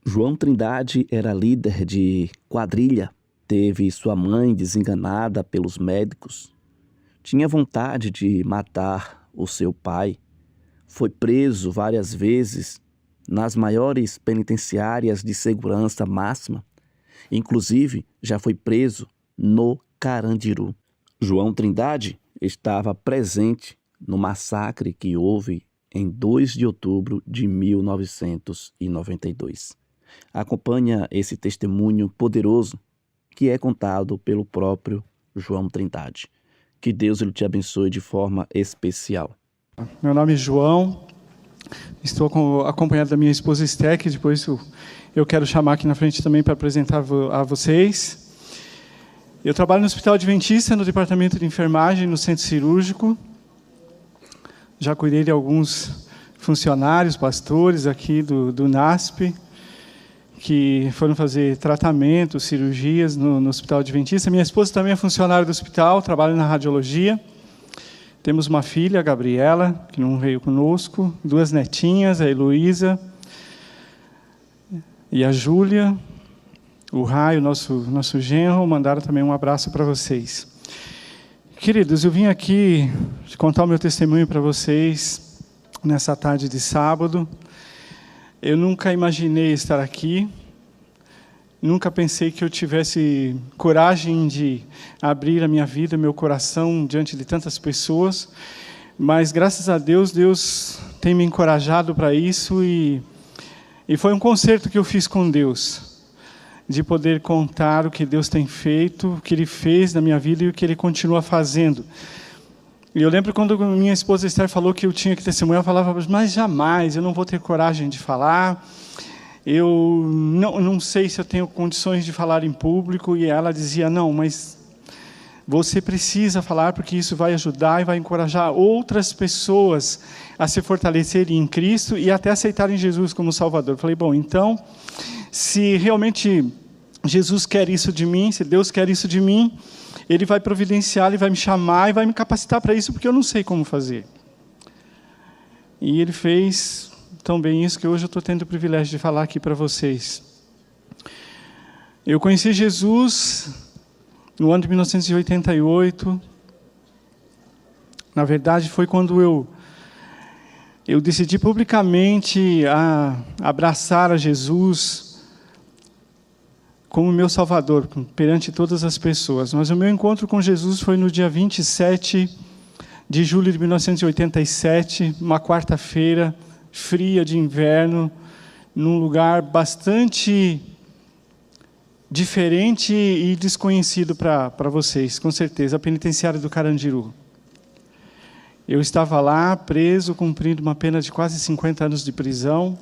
João Trindade era líder de quadrilha, teve sua mãe desenganada pelos médicos, tinha vontade de matar o seu pai, foi preso várias vezes nas maiores penitenciárias de segurança máxima, inclusive já foi preso no Carandiru. João Trindade estava presente no massacre que houve em 2 de outubro de 1992. Acompanha esse testemunho poderoso que é contado pelo próprio João Trindade. Que Deus ele te abençoe de forma especial. Meu nome é João, estou acompanhado da minha esposa Esther, que depois eu quero chamar aqui na frente também para apresentar a vocês. Eu trabalho no Hospital Adventista, no departamento de enfermagem, no centro cirúrgico. Já cuidei de alguns funcionários, pastores aqui do NASP, que foram fazer tratamentos, cirurgias no Hospital Adventista. Minha esposa também é funcionária do hospital, trabalha na radiologia. Temos uma filha, a Gabriela, que não veio conosco, 2 netinhas, a Heloísa e a Júlia. O Raio, nosso genro, mandaram também um abraço para vocês. Queridos, eu vim aqui contar o meu testemunho para vocês nessa tarde de sábado. Eu nunca imaginei estar aqui, nunca pensei que eu tivesse coragem de abrir a minha vida, meu coração diante de tantas pessoas, mas graças a Deus, Deus tem me encorajado para isso e foi um concerto que eu fiz com Deus, de poder contar o que Deus tem feito, o que Ele fez na minha vida e o que Ele continua fazendo. E eu lembro quando minha esposa Esther falou que eu tinha que testemunhar, eu falava, mas jamais, eu não vou ter coragem de falar, eu não sei se eu tenho condições de falar em público, e ela dizia, não, mas você precisa falar, porque isso vai ajudar e vai encorajar outras pessoas a se fortalecerem em Cristo e até aceitarem Jesus como Salvador. Eu falei, bom, então, se realmente Jesus quer isso de mim, se Deus quer isso de mim, Ele vai providenciar, Ele vai me chamar e vai me capacitar para isso, porque eu não sei como fazer. E Ele fez tão bem isso que hoje eu estou tendo o privilégio de falar aqui para vocês. Eu conheci Jesus no ano de 1988. Na verdade, foi quando eu decidi publicamente abraçar a Jesus como meu Salvador, perante todas as pessoas. Mas o meu encontro com Jesus foi no dia 27 de julho de 1987, uma quarta-feira, fria de inverno, num lugar bastante diferente e desconhecido para vocês, com certeza, a penitenciária do Carandiru. Eu estava lá, preso, cumprindo uma pena de quase 50 anos de prisão,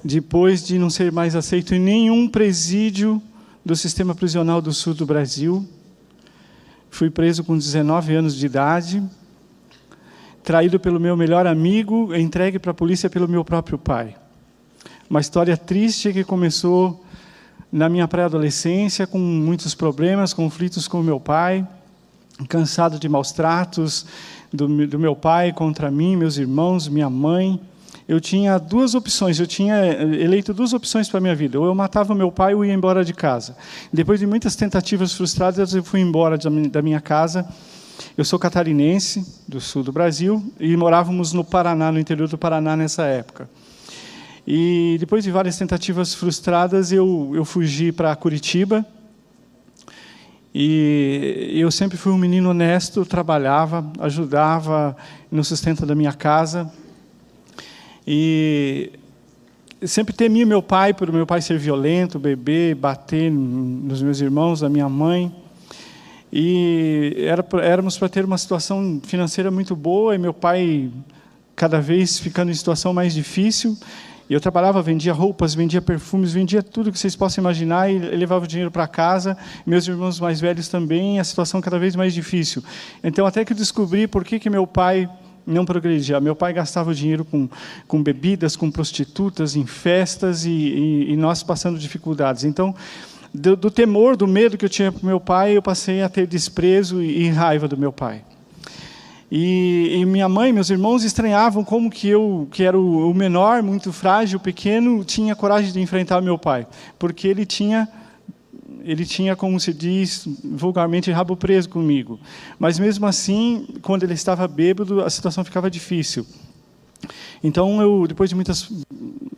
depois de não ser mais aceito em nenhum presídio do sistema prisional do sul do Brasil. Fui preso com 19 anos de idade, traído pelo meu melhor amigo, entregue para a polícia pelo meu próprio pai. Uma história triste que começou na minha pré-adolescência, com muitos problemas, conflitos com o meu pai, cansado de maus tratos do meu pai contra mim, meus irmãos, minha mãe. Eu tinha 2 opções, eu tinha eleito 2 opções para a minha vida. Ou eu matava meu pai ou ia embora de casa. Depois de muitas tentativas frustradas, eu fui embora da minha casa. Eu sou catarinense, do sul do Brasil, e morávamos no Paraná, no interior do Paraná nessa época. E depois de várias tentativas frustradas, eu fugi para Curitiba. E eu sempre fui um menino honesto, trabalhava, ajudava no sustento da minha casa. E sempre temia meu pai, por meu pai ser violento, beber, bater nos meus irmãos, na minha mãe. E éramos para ter uma situação financeira muito boa, e meu pai cada vez ficando em situação mais difícil. E eu trabalhava, vendia roupas, vendia perfumes, vendia tudo que vocês possam imaginar, e levava o dinheiro para casa. Meus irmãos mais velhos também, a situação cada vez mais difícil. Então, até que eu descobri por que meu pai não progredia. Meu pai gastava o dinheiro com bebidas, com prostitutas, em festas, e nós passando dificuldades. Então, do temor, do medo que eu tinha para o meu pai, eu passei a ter desprezo e raiva do meu pai. E minha mãe, meus irmãos estranhavam como que eu, que era o menor, muito frágil, pequeno, tinha coragem de enfrentar meu pai, porque ele tinha, como se diz vulgarmente, rabo preso comigo. Mas mesmo assim, quando ele estava bêbado, a situação ficava difícil. Então eu, depois de muitas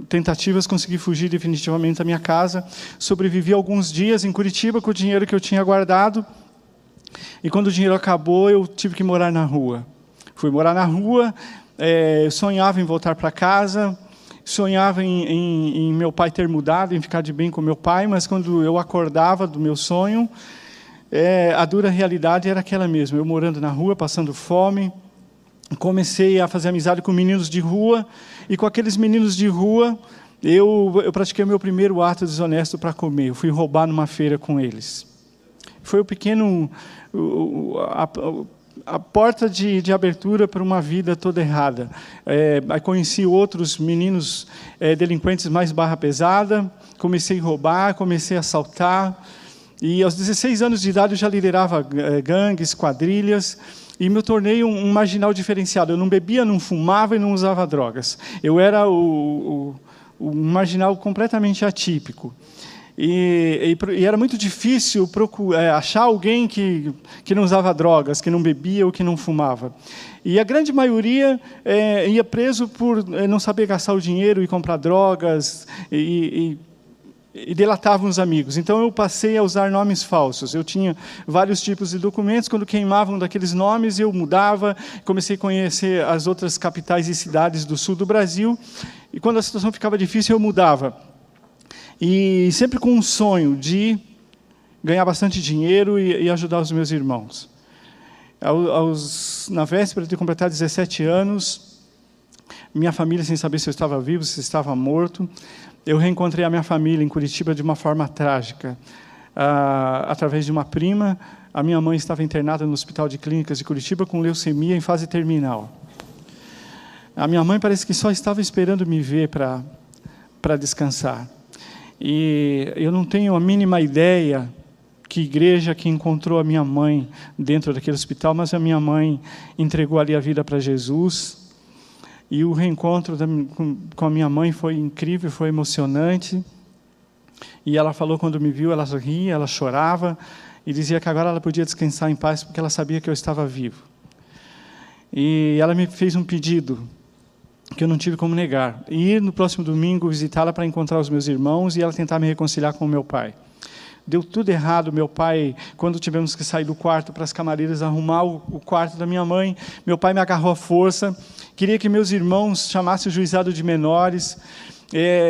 tentativas, consegui fugir definitivamente da minha casa. Sobrevivi alguns dias em Curitiba com o dinheiro que eu tinha guardado. E quando o dinheiro acabou, eu tive que morar na rua. Fui morar na rua, eu sonhava em voltar para casa, sonhava em meu pai ter mudado, em ficar de bem com meu pai, mas quando eu acordava do meu sonho, a dura realidade era aquela mesma. Eu morando na rua, passando fome, comecei a fazer amizade com meninos de rua, e com aqueles meninos de rua, eu pratiquei o meu primeiro ato desonesto para comer. Eu fui roubar numa feira com eles. Foi o pequeno... a porta de abertura para uma vida toda errada. Aí conheci outros meninos delinquentes mais barra pesada, comecei a roubar, comecei a assaltar, e aos 16 anos de idade eu já liderava gangues, quadrilhas, e me tornei um marginal diferenciado. Eu não bebia, não fumava e não usava drogas. Eu era um marginal completamente atípico. E era muito difícil achar alguém que não usava drogas, que não bebia ou que não fumava. E a grande maioria ia preso por não saber gastar o dinheiro e comprar drogas, e delatavam os amigos. Então eu passei a usar nomes falsos. Eu tinha vários tipos de documentos. Quando queimavam daqueles nomes, eu mudava. Comecei a conhecer as outras capitais e cidades do sul do Brasil. E quando a situação ficava difícil, eu mudava. E sempre com um sonho de ganhar bastante dinheiro e ajudar os meus irmãos. Na véspera de completar 17 anos, minha família, sem saber se eu estava vivo, se eu estava morto, eu reencontrei a minha família em Curitiba de uma forma trágica. Através de uma prima, a minha mãe estava internada no Hospital de Clínicas de Curitiba com leucemia em fase terminal. A minha mãe parece que só estava esperando me ver para descansar. E eu não tenho a mínima ideia que igreja que encontrou a minha mãe dentro daquele hospital, mas a minha mãe entregou ali a vida para Jesus. E o reencontro com a minha mãe foi incrível, foi emocionante. E ela falou, quando me viu, ela ria, ela chorava, e dizia que agora ela podia descansar em paz, porque ela sabia que eu estava vivo. E ela me fez um pedido, que eu não tive como negar. Ir no próximo domingo visitá-la para encontrar os meus irmãos e ela tentar me reconciliar com o meu pai. Deu tudo errado. Meu pai, quando tivemos que sair do quarto para as camareiras arrumar o quarto da minha mãe, meu pai me agarrou à força, queria que meus irmãos chamassem o juizado de menores.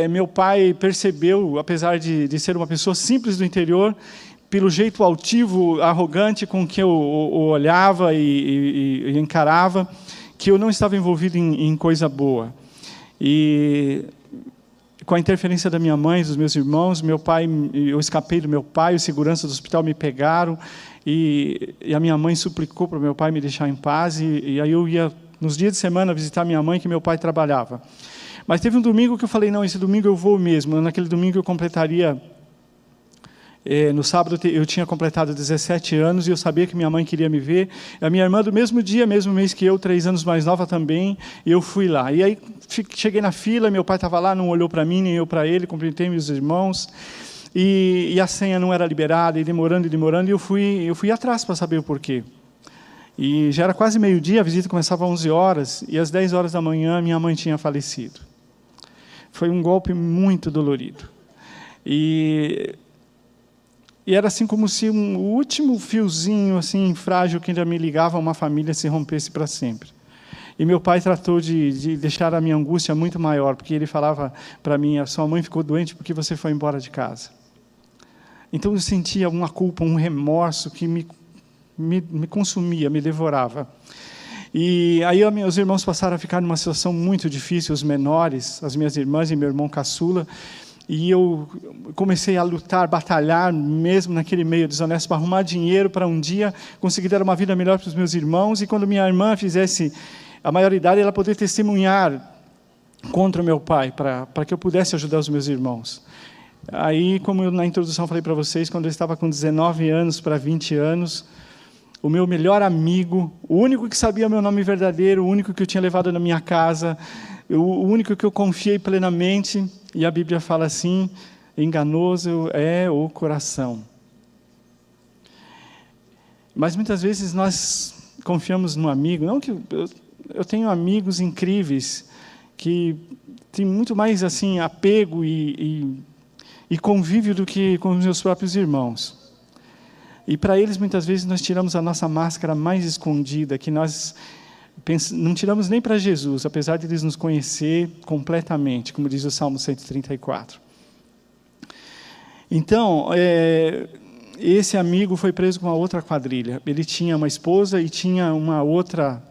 Meu pai percebeu, apesar de ser uma pessoa simples do interior, pelo jeito altivo, arrogante com que eu olhava e encarava, que eu não estava envolvido em coisa boa. E com a interferência da minha mãe, dos meus irmãos, eu escapei do meu pai, os seguranças do hospital me pegaram, e a minha mãe suplicou para o meu pai me deixar em paz, e aí eu ia, nos dias de semana, visitar minha mãe, que meu pai trabalhava. Mas teve um domingo que eu falei, não, esse domingo eu vou mesmo. Naquele domingo eu completaria... no sábado eu tinha completado 17 anos e eu sabia que minha mãe queria me ver. A minha irmã, do mesmo dia, mesmo mês que eu, 3 anos mais nova também, eu fui lá. E aí cheguei na fila, meu pai estava lá, não olhou para mim, nem eu para ele, cumprimentei meus irmãos, e a senha não era liberada, e demorando, e eu fui atrás para saber o porquê. E já era quase meio-dia, a visita começava às 11 horas, e às 10 horas da manhã minha mãe tinha falecido. Foi um golpe muito dolorido. E era assim como se o último fiozinho assim frágil que ainda me ligava a uma família se rompesse para sempre. E meu pai tratou de deixar a minha angústia muito maior, porque ele falava para mim, a sua mãe ficou doente porque você foi embora de casa. Então eu sentia uma culpa, um remorso que me consumia, me devorava. E aí meus irmãos passaram a ficar numa situação muito difícil, os menores, as minhas irmãs e meu irmão caçula. E eu comecei a lutar, batalhar, mesmo naquele meio desonesto, para arrumar dinheiro para um dia conseguir dar uma vida melhor para os meus irmãos. E quando minha irmã fizesse a maioridade, ela poder testemunhar contra o meu pai, para que eu pudesse ajudar os meus irmãos. Aí, como eu na introdução falei para vocês, quando eu estava com 19 anos para 20 anos, o meu melhor amigo, o único que sabia meu nome verdadeiro, o único que eu tinha levado na minha casa, o único que eu confiei plenamente. E a Bíblia fala assim: enganoso é o coração. Mas muitas vezes nós confiamos no amigo. Não que eu tenho amigos incríveis que têm muito mais assim apego e convívio do que com os meus próprios irmãos. E para eles, muitas vezes, nós tiramos a nossa máscara mais escondida, que nós não tiramos nem para Jesus, apesar de eles nos conhecer completamente, como diz o Salmo 134. Então, esse amigo foi preso com uma outra quadrilha. Ele tinha uma esposa e tinha uma outra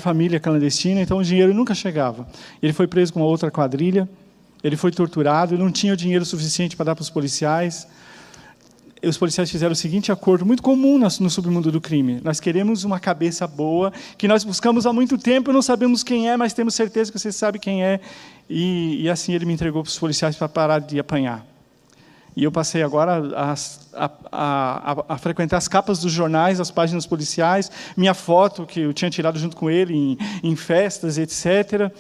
família clandestina, então o dinheiro nunca chegava. Ele foi preso com uma outra quadrilha, ele foi torturado, não tinha o dinheiro suficiente para dar para os policiais. Os policiais fizeram o seguinte acordo, muito comum no submundo do crime: nós queremos uma cabeça boa, que nós buscamos há muito tempo, não sabemos quem é, mas temos certeza que você sabe quem é. E assim ele me entregou para os policiais para parar de apanhar. E eu passei agora a frequentar as capas dos jornais, as páginas policiais, minha foto que eu tinha tirado junto com ele em festas, etc.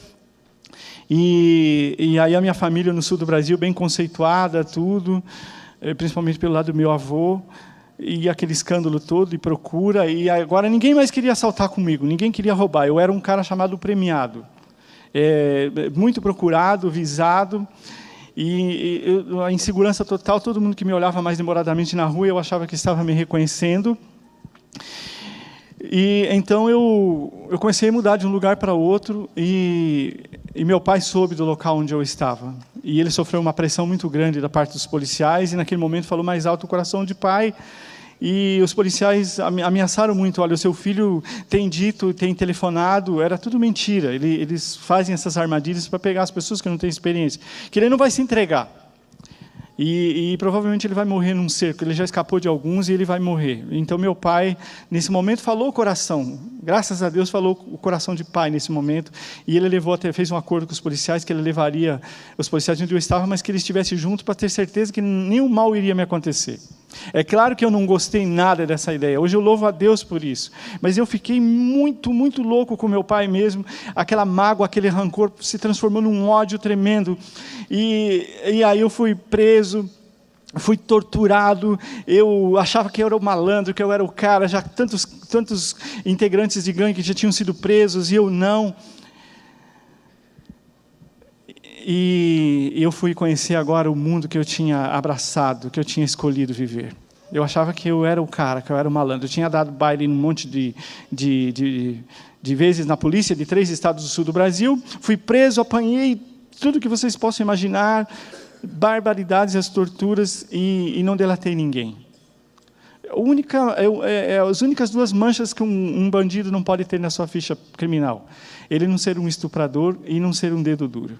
E aí a minha família no sul do Brasil, bem conceituada, tudo, principalmente pelo lado do meu avô, e aquele escândalo todo, e procura, e agora ninguém mais queria assaltar comigo, ninguém queria roubar. Eu era um cara chamado premiado, muito procurado, visado, e a insegurança total, todo mundo que me olhava mais demoradamente na rua, eu achava que estava me reconhecendo. E então eu comecei a mudar de um lugar para outro, e meu pai soube do local onde eu estava. E ele sofreu uma pressão muito grande da parte dos policiais, e naquele momento falou mais alto o coração de pai. E os policiais ameaçaram muito: olha, o seu filho tem dito, tem telefonado, era tudo mentira. Eles fazem essas armadilhas para pegar as pessoas que não têm experiência, que ele não vai se entregar. E provavelmente ele vai morrer num cerco. Ele já escapou de alguns e ele vai morrer. Então meu pai, nesse momento, falou o coração. Graças a Deus, falou o coração de pai nesse momento. E ele fez um acordo com os policiais, que ele levaria os policiais onde eu estava, mas que ele estivesse junto para ter certeza que nenhum mal iria me acontecer. É claro que eu não gostei nada dessa ideia. Hoje eu louvo a Deus por isso. Mas eu fiquei muito, muito louco com meu pai mesmo. Aquela mágoa, aquele rancor se transformou num ódio tremendo. E aí eu fui preso, fui torturado. Eu achava que eu era o malandro, que eu era o cara. Já tantos integrantes de gangue que já tinham sido presos e eu não. E eu fui conhecer agora o mundo que eu tinha abraçado, que eu tinha escolhido viver. Eu achava que eu era o cara, que eu era o malandro. Eu tinha dado baile em um monte de vezes na polícia de 3 estados do sul do Brasil. Fui preso, apanhei tudo que vocês possam imaginar, barbaridades, as torturas, e não delatei ninguém. As únicas 2 manchas que um bandido não pode ter na sua ficha criminal: ele não ser um estuprador e não ser um dedo duro.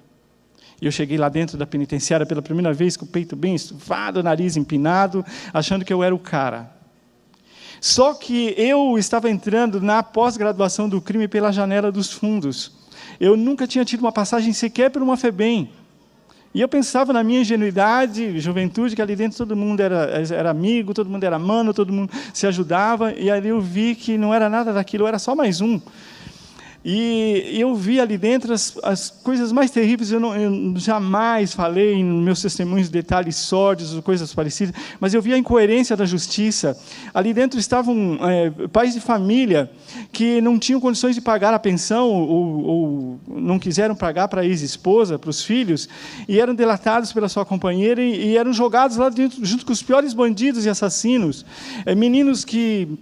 E eu cheguei lá dentro da penitenciária pela primeira vez, com o peito bem estufado, nariz empinado, achando que eu era o cara. Só que eu estava entrando na pós-graduação do crime pela janela dos fundos. Eu nunca tinha tido uma passagem sequer por uma FEBEM. E eu pensava na minha ingenuidade, juventude, que ali dentro todo mundo era amigo, todo mundo era mano, todo mundo se ajudava. E ali eu vi que não era nada daquilo, eu era só mais um. E eu vi ali dentro as coisas mais terríveis. Eu jamais falei em meus testemunhos detalhes sórdidos ou coisas parecidas, mas eu vi a incoerência da justiça. Ali dentro estavam pais de família que não tinham condições de pagar a pensão ou não quiseram pagar para a ex-esposa, para os filhos, e eram delatados pela sua companheira e eram jogados lá dentro junto com os piores bandidos e assassinos. Meninos que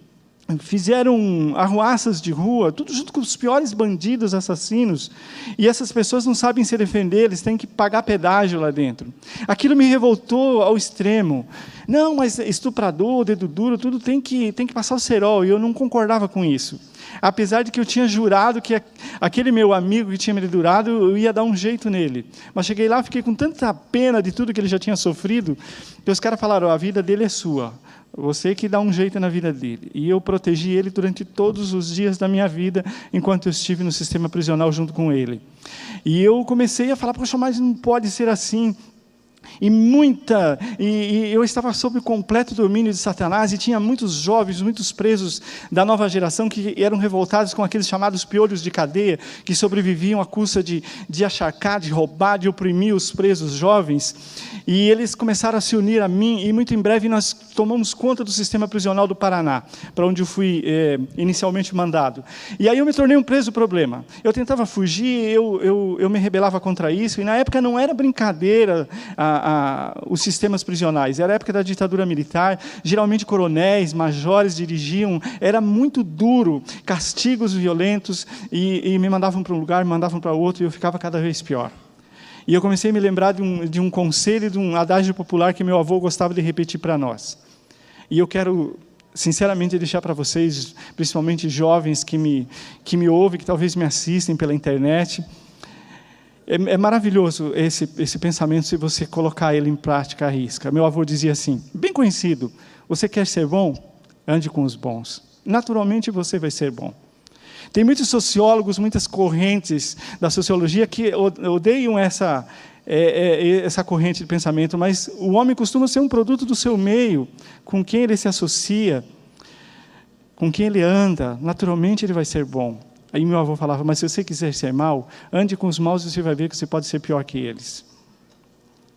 fizeram arruaças de rua, tudo junto com os piores bandidos, assassinos, e essas pessoas não sabem se defender, eles têm que pagar pedágio lá dentro. Aquilo me revoltou ao extremo. Não, mas estuprador, dedo duro, tudo tem que passar o cerol, e eu não concordava com isso. Apesar de que eu tinha jurado que aquele meu amigo que tinha me dedurado, eu ia dar um jeito nele. Mas cheguei lá, fiquei com tanta pena de tudo que ele já tinha sofrido, que os caras falaram: a vida dele é sua. Você que dá um jeito na vida dele. E eu protegi ele durante todos os dias da minha vida, enquanto eu estive no sistema prisional junto com ele. E eu comecei a falar: poxa, mas não pode ser assim. E eu estava sob o completo domínio de Satanás, e tinha muitos jovens, muitos presos da nova geração que eram revoltados com aqueles chamados piolhos de cadeia, que sobreviviam à custa de acharcar, de roubar, de oprimir os presos jovens. E eles começaram a se unir a mim, e muito em breve nós tomamos conta do sistema prisional do Paraná, para onde eu fui inicialmente mandado. E aí eu me tornei um preso problema. Eu tentava fugir, eu me rebelava contra isso, e na época não era brincadeira os sistemas prisionais, era a época da ditadura militar, geralmente coronéis, majores dirigiam, era muito duro, castigos violentos, e me mandavam para um lugar, me mandavam para outro, e eu ficava cada vez pior. E eu comecei a me lembrar de um conselho, de um adágio popular que meu avô gostava de repetir para nós. E eu quero, sinceramente, deixar para vocês, principalmente jovens que me ouvem, que talvez me assistem pela internet. É maravilhoso esse pensamento, se você colocar ele em prática à risca. Meu avô dizia assim, bem conhecido: você quer ser bom? Ande com os bons. Naturalmente você vai ser bom. Tem muitos sociólogos, muitas correntes da sociologia que odeiam essa corrente de pensamento, mas o homem costuma ser um produto do seu meio, com quem ele se associa, com quem ele anda, naturalmente ele vai ser bom. Aí meu avô falava, mas se você quiser ser mau, ande com os maus e você vai ver que você pode ser pior que eles.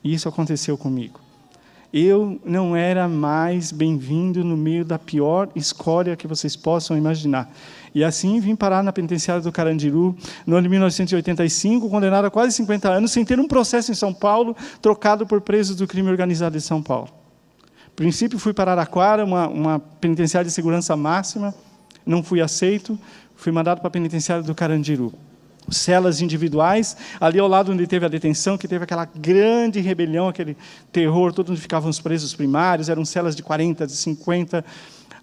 E isso aconteceu comigo. Eu não era mais bem-vindo no meio da pior escória que vocês possam imaginar. E assim vim parar na penitenciária do Carandiru, no ano de 1985, condenado a quase 50 anos, sem ter um processo em São Paulo, trocado por presos do crime organizado de São Paulo. No princípio, fui para Araraquara, uma penitenciária de segurança máxima, não fui aceito, fui mandado para a penitenciária do Carandiru. Celas individuais, ali ao lado onde teve a detenção, que teve aquela grande rebelião, aquele terror, todo onde ficavam os presos primários, eram celas de 40, de 50.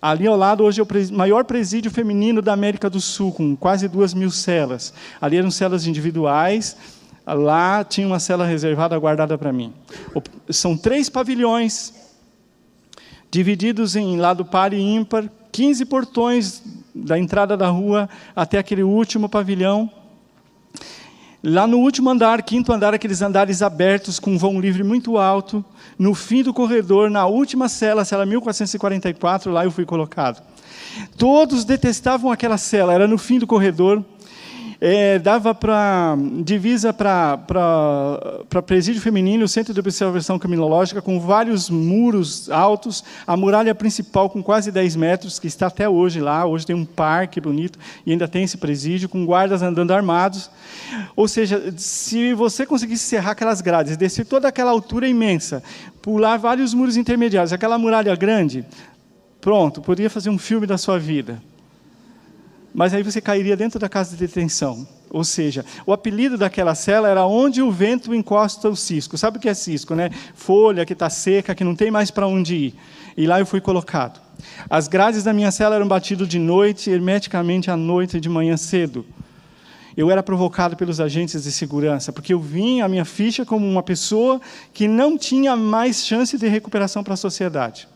Ali ao lado, hoje, é o maior presídio feminino da América do Sul, com quase 2.000 celas. Ali eram celas individuais, lá tinha uma cela reservada, guardada para mim. São 3 pavilhões, divididos em lado par e ímpar, 15 portões da entrada da rua até aquele último pavilhão. Lá no último andar, 5º andar, aqueles andares abertos com um vão livre muito alto, no fim do corredor, na última cela 1444, lá eu fui colocado. Todos detestavam aquela cela, era no fim do corredor, dava para divisa para presídio feminino, o centro de observação criminológica, com vários muros altos, a muralha principal com quase 10 metros, que está até hoje lá, hoje tem um parque bonito, e ainda tem esse presídio, com guardas andando armados. Ou seja, se você conseguisse serrar aquelas grades, descer toda aquela altura imensa, pular vários muros intermediários, aquela muralha grande, pronto, poderia fazer um filme da sua vida. Mas aí você cairia dentro da casa de detenção. Ou seja, o apelido daquela cela era onde o vento encosta o cisco. Sabe o que é cisco, né? Folha que está seca, que não tem mais para onde ir. E lá eu fui colocado. As grades da minha cela eram batidas de noite, hermeticamente à noite e de manhã cedo. Eu era provocado pelos agentes de segurança, porque eu vim a minha ficha como uma pessoa que não tinha mais chance de recuperação para a sociedade.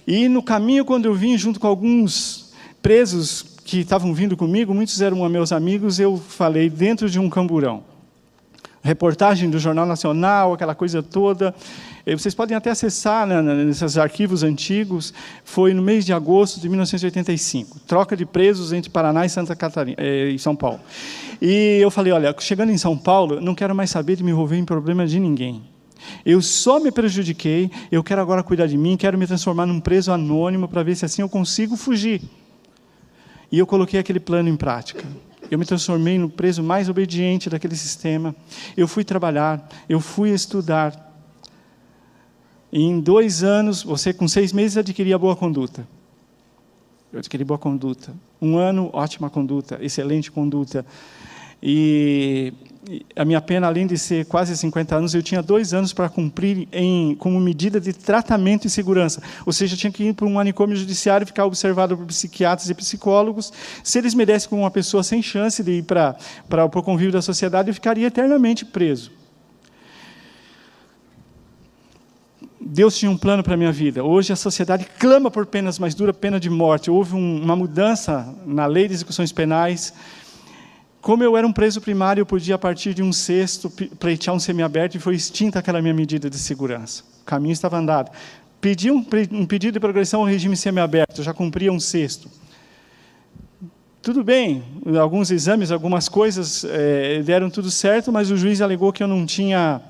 E no caminho, quando eu vim junto com alguns presos que estavam vindo comigo, muitos eram meus amigos, eu falei dentro de um camburão. Reportagem do Jornal Nacional, aquela coisa toda. Vocês podem até acessar nesses arquivos antigos. Foi no mês de agosto de 1985. Troca de presos entre Paraná e Santa Catarina, e São Paulo. E eu falei, olha, chegando em São Paulo, não quero mais saber de me envolver em problema de ninguém. Eu só me prejudiquei, eu quero agora cuidar de mim, quero me transformar num preso anônimo para ver se assim eu consigo fugir. E eu coloquei aquele plano em prática. Eu me transformei no preso mais obediente daquele sistema. Eu fui trabalhar, eu fui estudar. E em 2 anos, você com 6 meses adquiria boa conduta. Eu adquiri boa conduta. 1 ano, ótima conduta, excelente conduta. E a minha pena, além de ser quase 50 anos, eu tinha 2 anos para cumprir como medida de tratamento e segurança. Ou seja, eu tinha que ir para um manicômio judiciário e ficar observado por psiquiatras e psicólogos. Se eles me dessem como uma pessoa sem chance de ir para o convívio da sociedade, eu ficaria eternamente preso. Deus tinha um plano para a minha vida. Hoje a sociedade clama por penas mais duras, pena de morte. Houve uma mudança na lei de execuções penais, Como eu era um preso primário, eu podia, a partir de um cesto, pleitear um semiaberto, e foi extinta aquela minha medida de segurança. O caminho estava andado. Pedi um pedido de progressão ao regime semiaberto, eu já cumpria um cesto. Tudo bem, alguns exames, algumas coisas deram tudo certo, mas o juiz alegou que eu não tinha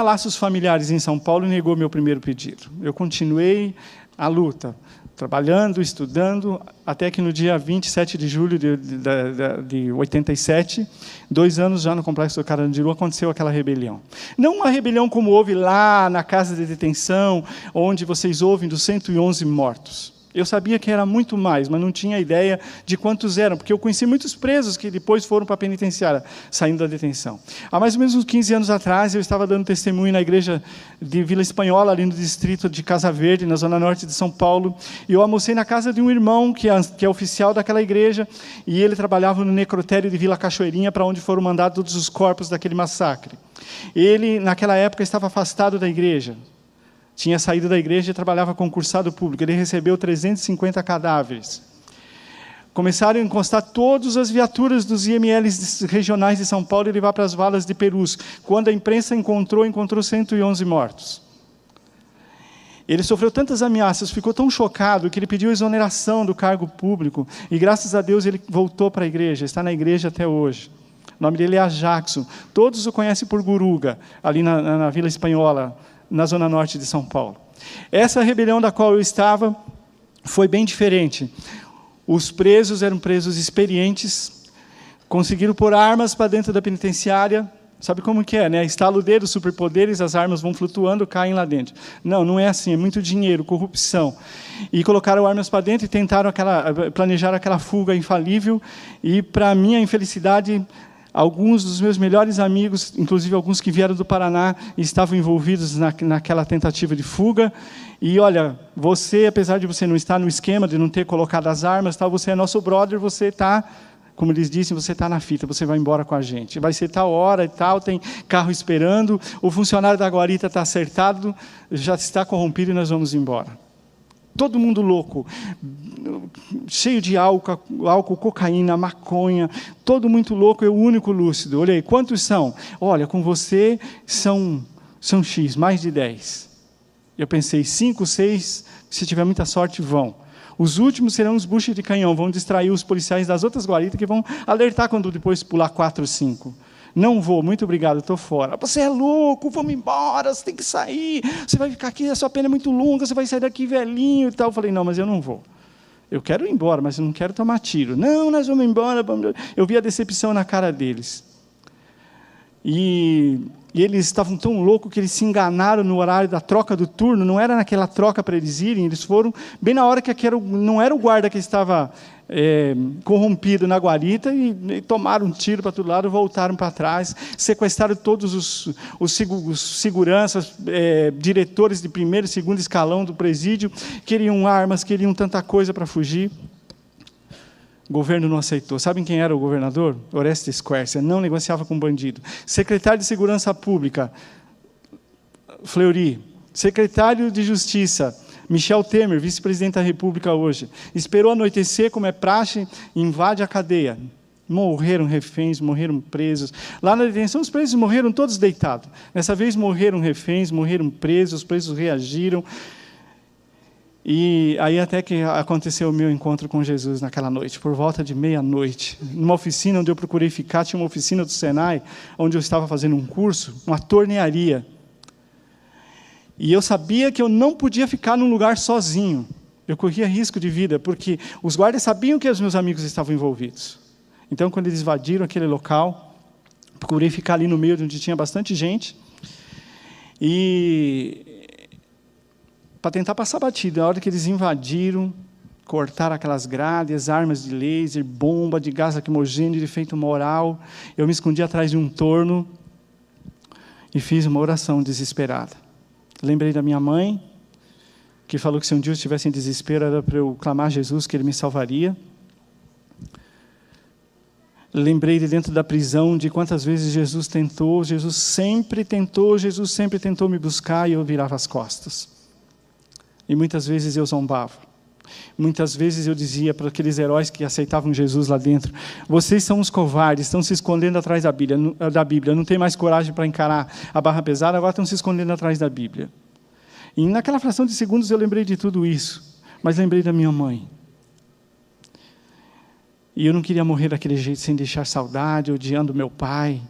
laços familiares em São Paulo e negou meu primeiro pedido. Eu continuei a luta, trabalhando, estudando, até que no dia 27 de julho de 87, 2 anos já no Complexo do Carandiru, aconteceu aquela rebelião. Não uma rebelião como houve lá na casa de detenção, onde vocês ouvem dos 111 mortos. Eu sabia que era muito mais, mas não tinha ideia de quantos eram, porque eu conheci muitos presos que depois foram para a penitenciária, saindo da detenção. Há mais ou menos uns 15 anos atrás, eu estava dando testemunho na igreja de Vila Espanhola, ali no distrito de Casa Verde, na zona norte de São Paulo, e eu almocei na casa de um irmão que é oficial daquela igreja, e ele trabalhava no necrotério de Vila Cachoeirinha, para onde foram mandados todos os corpos daquele massacre. Ele, naquela época, estava afastado da igreja. Tinha saído da igreja e trabalhava concursado público. Ele recebeu 350 cadáveres. Começaram a encostar todas as viaturas dos IMLs regionais de São Paulo e levar para as valas de Perus. Quando a imprensa encontrou 111 mortos. Ele sofreu tantas ameaças, ficou tão chocado, que ele pediu exoneração do cargo público. E, graças a Deus, ele voltou para a igreja. Está na igreja até hoje. O nome dele é Ajaxo. Todos o conhecem por Guruga, ali na Vila Espanhola, na zona norte de São Paulo. Essa rebelião da qual eu estava foi bem diferente. Os presos eram presos experientes, conseguiram pôr armas para dentro da penitenciária. Sabe como que é, né? Estala o dedo, superpoderes, as armas vão flutuando, caem lá dentro. Não, não é assim, é muito dinheiro, corrupção. E colocaram armas para dentro e tentaram planejar aquela fuga infalível. E, para minha infelicidade, alguns dos meus melhores amigos, inclusive alguns que vieram do Paraná, estavam envolvidos naquela tentativa de fuga. E, olha, você, apesar de você não estar no esquema, de não ter colocado as armas, você é nosso brother, você está, como eles dizem, você está na fita, você vai embora com a gente. Vai ser tal hora e tal, tem carro esperando, o funcionário da guarita está acertado, já está corrompido e nós vamos embora. Todo mundo louco, cheio de álcool, cocaína, maconha, todo muito louco, eu o único lúcido. Olhei, quantos são? Olha, com você são X, mais de 10. Eu pensei, 5, 6, se tiver muita sorte, vão. Os últimos serão os buchas de canhão, vão distrair os policiais das outras guaritas, que vão alertar quando depois pular 4 ou 5. Não vou, muito obrigado, estou fora. Você é louco, vamos embora, você tem que sair, você vai ficar aqui, a sua pena é muito longa, você vai sair daqui velhinho e tal. Eu falei, não, mas eu não vou. Eu quero ir embora, mas eu não quero tomar tiro. Não, nós vamos embora. Eu vi a decepção na cara deles. E eles estavam tão loucos que eles se enganaram no horário da troca do turno, não era naquela troca para eles irem, eles foram bem na hora que não era o guarda que estava corrompido na guarita, e tomaram um tiro para todo lado, voltaram para trás, sequestraram todos os seguranças, diretores de primeiro e segundo escalão do presídio, queriam armas, queriam tanta coisa para fugir. O governo não aceitou. Sabem quem era o governador? Orestes Quercia, não negociava com bandido. Secretário de Segurança Pública, Fleury. Secretário de Justiça, Michel Temer, vice-presidente da República hoje. Esperou anoitecer, como é praxe, invade a cadeia. Morreram reféns, morreram presos. Lá na detenção, os presos morreram todos deitados. Dessa vez morreram reféns, morreram presos, os presos reagiram. E aí até que aconteceu o meu encontro com Jesus naquela noite, por volta de meia-noite. Numa oficina onde eu procurei ficar, tinha uma oficina do Senai, onde eu estava fazendo um curso, uma tornearia. E eu sabia que eu não podia ficar num lugar sozinho. Eu corria risco de vida, porque os guardas sabiam que os meus amigos estavam envolvidos. Então, quando eles invadiram aquele local, procurei ficar ali no meio, onde tinha bastante gente, e para tentar passar batido. Na hora que eles invadiram, cortaram aquelas grades, armas de laser, bomba de gás lacrimogêneo, de efeito moral, eu me escondi atrás de um torno e fiz uma oração desesperada. Lembrei da minha mãe, que falou que se um dia eu estivesse em desespero, era para eu clamar a Jesus, que Ele me salvaria. Lembrei de dentro da prisão, de quantas vezes Jesus sempre tentou me buscar, e eu virava as costas. E muitas vezes eu zombava. Muitas vezes eu dizia para aqueles heróis que aceitavam Jesus lá dentro: vocês são os covardes, estão se escondendo atrás da Bíblia, não tem mais coragem para encarar a barra pesada, agora estão se escondendo atrás da Bíblia. E naquela fração de segundos eu lembrei de tudo isso, mas lembrei da minha mãe. E eu não queria morrer daquele jeito, sem deixar saudade, odiando meu pai.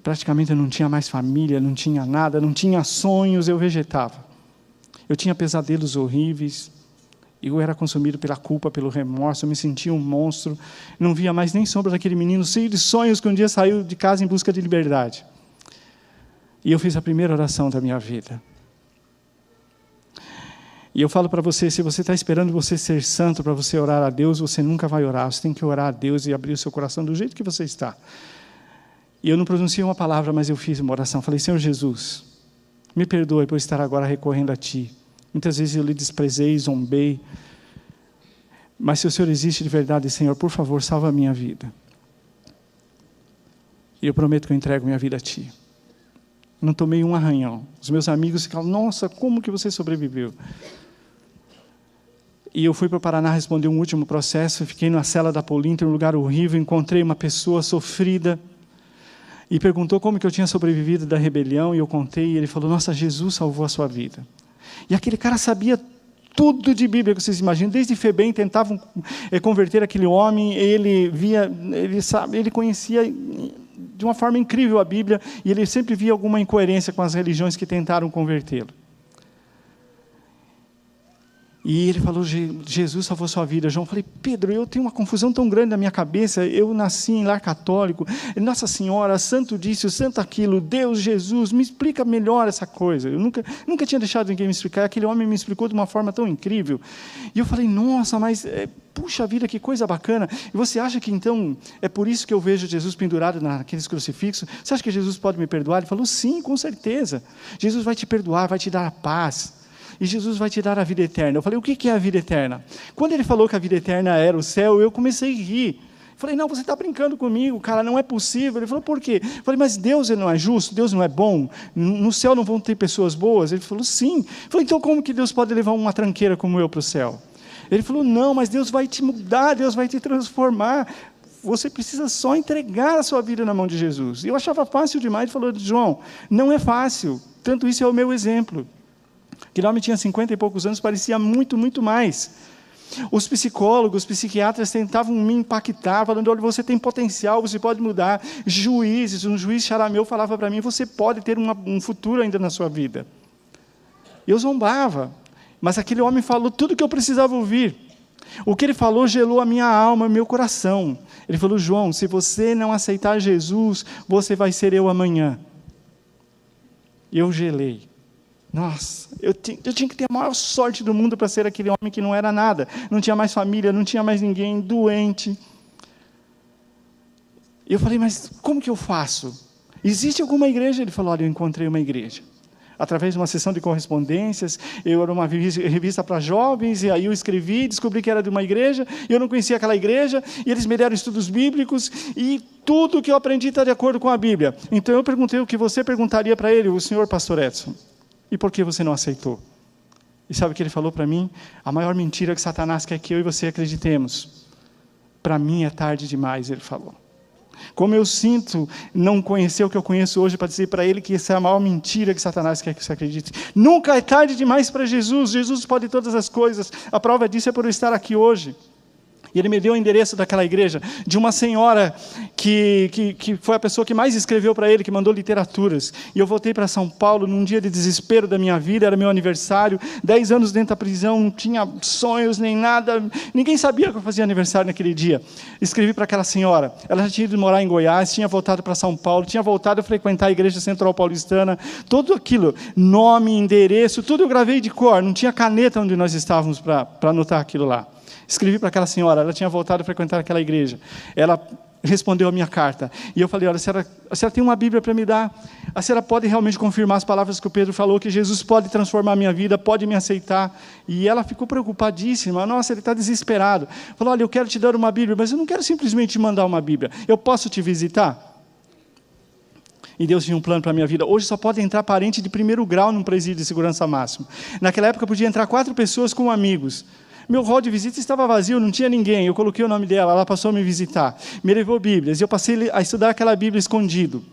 Praticamente eu não tinha mais família, não tinha nada, não tinha sonhos, eu vegetava. Eu tinha pesadelos horríveis, eu era consumido pela culpa, pelo remorso, eu me sentia um monstro, não via mais nem sombra daquele menino cheio de sonhos que um dia saiu de casa em busca de liberdade. E eu fiz a primeira oração da minha vida. E eu falo para você, se você está esperando você ser santo para você orar a Deus, você nunca vai orar. Você tem que orar a Deus e abrir o seu coração do jeito que você está. E eu não pronunciei uma palavra, mas eu fiz uma oração. Falei: Senhor Jesus, me perdoe por estar agora recorrendo a Ti. Muitas vezes eu lhe desprezei, zombei. Mas se o Senhor existe de verdade, Senhor, por favor, salva a minha vida. E eu prometo que eu entrego minha vida a Ti. Não tomei um arranhão. Os meus amigos ficavam: nossa, como que você sobreviveu? E eu fui para o Paraná responder um último processo, fiquei na cela da Polinter, um lugar horrível, encontrei uma pessoa sofrida, e perguntou como que eu tinha sobrevivido da rebelião, e eu contei, e ele falou: nossa, Jesus salvou a sua vida. E aquele cara sabia tudo de Bíblia que vocês imaginam, desde Febem tentavam converter aquele homem, ele conhecia de uma forma incrível a Bíblia, e ele sempre via alguma incoerência com as religiões que tentaram convertê-lo. E ele falou: Jesus salvou sua vida, João. Eu falei: Pedro, eu tenho uma confusão tão grande na minha cabeça, eu nasci em lar católico, Nossa Senhora, santo disso, santo aquilo, Deus, Jesus, me explica melhor essa coisa. Eu nunca tinha deixado ninguém me explicar, aquele homem me explicou de uma forma tão incrível. E eu falei: nossa, mas, puxa vida, que coisa bacana. E você acha que então, é por isso que eu vejo Jesus pendurado naqueles crucifixos? Você acha que Jesus pode me perdoar? Ele falou: sim, com certeza. Jesus vai te perdoar, vai te dar a paz. E Jesus vai te dar a vida eterna. Eu falei: o que é a vida eterna? Quando ele falou que a vida eterna era o céu, eu comecei a rir. Falei: não, você está brincando comigo, cara, não é possível. Ele falou: por quê? Eu falei: mas Deus, ele não é justo? Deus não é bom? No céu não vão ter pessoas boas? Ele falou: sim. Eu falei: então como que Deus pode levar uma tranqueira como eu para o céu? Ele falou: não, mas Deus vai te mudar, Deus vai te transformar. Você precisa só entregar a sua vida na mão de Jesus. E eu achava fácil demais. Ele falou: João, não é fácil. Tanto isso é o meu exemplo. Aquele homem tinha 50 e poucos anos, parecia muito, muito mais. Os psicólogos, os psiquiatras tentavam me impactar, falando: olha, você tem potencial, você pode mudar. Juízes, um juiz charameu falava para mim: você pode ter um futuro ainda na sua vida. Eu zombava, mas aquele homem falou tudo o que eu precisava ouvir. O que ele falou gelou a minha alma, o meu coração. Ele falou: João, se você não aceitar Jesus, você vai ser eu amanhã. E eu gelei. Nossa, eu tinha que ter a maior sorte do mundo para ser aquele homem que não era nada. Não tinha mais família, não tinha mais ninguém, doente. E eu falei: mas como que eu faço? Existe alguma igreja? Ele falou: olha, eu encontrei uma igreja. Através de uma sessão de correspondências, eu era uma revista para jovens, e aí eu escrevi, descobri que era de uma igreja, e eu não conhecia aquela igreja, e eles me deram estudos bíblicos, e tudo que eu aprendi está de acordo com a Bíblia. Então eu perguntei o que você perguntaria para ele, o senhor pastor Edson. E por que você não aceitou? E sabe o que ele falou para mim? A maior mentira que Satanás quer que eu e você acreditemos. Para mim é tarde demais, ele falou. Como eu sinto não conhecer o que eu conheço hoje para dizer para ele que essa é a maior mentira que Satanás quer que você acredite. Nunca é tarde demais para Jesus. Jesus pode todas as coisas. A prova disso é por eu estar aqui hoje. E ele me deu o endereço daquela igreja, de uma senhora que foi a pessoa que mais escreveu para ele, que mandou literaturas. E eu voltei para São Paulo num dia de desespero da minha vida, era meu aniversário, 10 anos dentro da prisão, não tinha sonhos nem nada, ninguém sabia que eu fazia aniversário naquele dia. Escrevi para aquela senhora, ela já tinha ido morar em Goiás, tinha voltado para São Paulo, tinha voltado a frequentar a igreja central paulistana, tudo aquilo, nome, endereço, tudo eu gravei de cor, não tinha caneta onde nós estávamos para anotar aquilo lá. Escrevi para aquela senhora, ela tinha voltado a frequentar aquela igreja. Ela respondeu a minha carta. E eu falei: olha, a senhora tem uma Bíblia para me dar? A senhora pode realmente confirmar as palavras que o Pedro falou, que Jesus pode transformar a minha vida, pode me aceitar? E ela ficou preocupadíssima. Nossa, ele está desesperado. Falou: olha, eu quero te dar uma Bíblia, mas eu não quero simplesmente te mandar uma Bíblia. Eu posso te visitar? E Deus tinha um plano para a minha vida. Hoje só pode entrar parente de primeiro grau num presídio de segurança máxima. Naquela época podia entrar 4 pessoas como amigos. Meu hall de visita estava vazio, não tinha ninguém. Eu coloquei o nome dela, ela passou a me visitar. Me levou Bíblias, e eu passei a estudar aquela Bíblia escondido.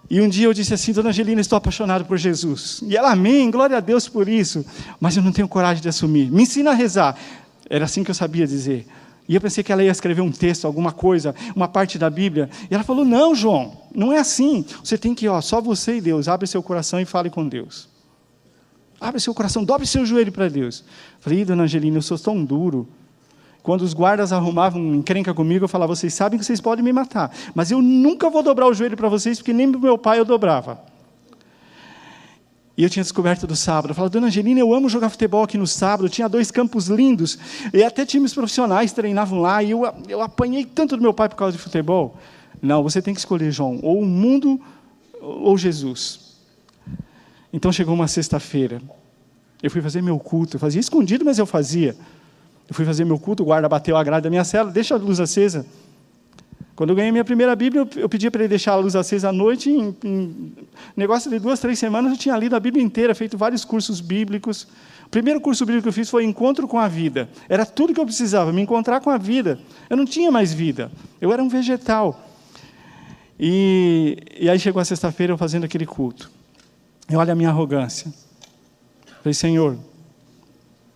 E um dia eu disse assim: Dona Angelina, estou apaixonado por Jesus. E ela, amém, glória a Deus por isso. Mas eu não tenho coragem de assumir. Me ensina a rezar. Era assim que eu sabia dizer. E eu pensei que ela ia escrever um texto, alguma coisa, uma parte da Bíblia. E ela falou: não, João, não é assim. Você tem que, só você e Deus, abre seu coração e fale com Deus. Abre seu coração, dobre seu joelho para Deus. Falei: Dona Angelina, eu sou tão duro. Quando os guardas arrumavam encrenca comigo, eu falava: vocês sabem que vocês podem me matar, mas eu nunca vou dobrar o joelho para vocês, porque nem para o meu pai eu dobrava. E eu tinha descoberto do sábado. Eu falava: Dona Angelina, eu amo jogar futebol aqui no sábado, tinha 2 campos lindos, e até times profissionais treinavam lá, e eu apanhei tanto do meu pai por causa de futebol. Não, você tem que escolher, João, ou o mundo ou Jesus. Então chegou uma sexta-feira, eu fui fazer meu culto, eu fazia escondido, mas eu fazia. Eu fui fazer meu culto, o guarda bateu a grade da minha cela, deixa a luz acesa. Quando eu ganhei minha primeira Bíblia, eu pedi para ele deixar a luz acesa à noite. Em negócio de 2, 3 semanas, eu tinha lido a Bíblia inteira, feito vários cursos bíblicos. O primeiro curso bíblico que eu fiz foi Encontro com a Vida. Era tudo que eu precisava, me encontrar com a vida. Eu não tinha mais vida, eu era um vegetal. E aí chegou a sexta-feira, eu fazendo aquele culto. E olha a minha arrogância. Falei: Senhor,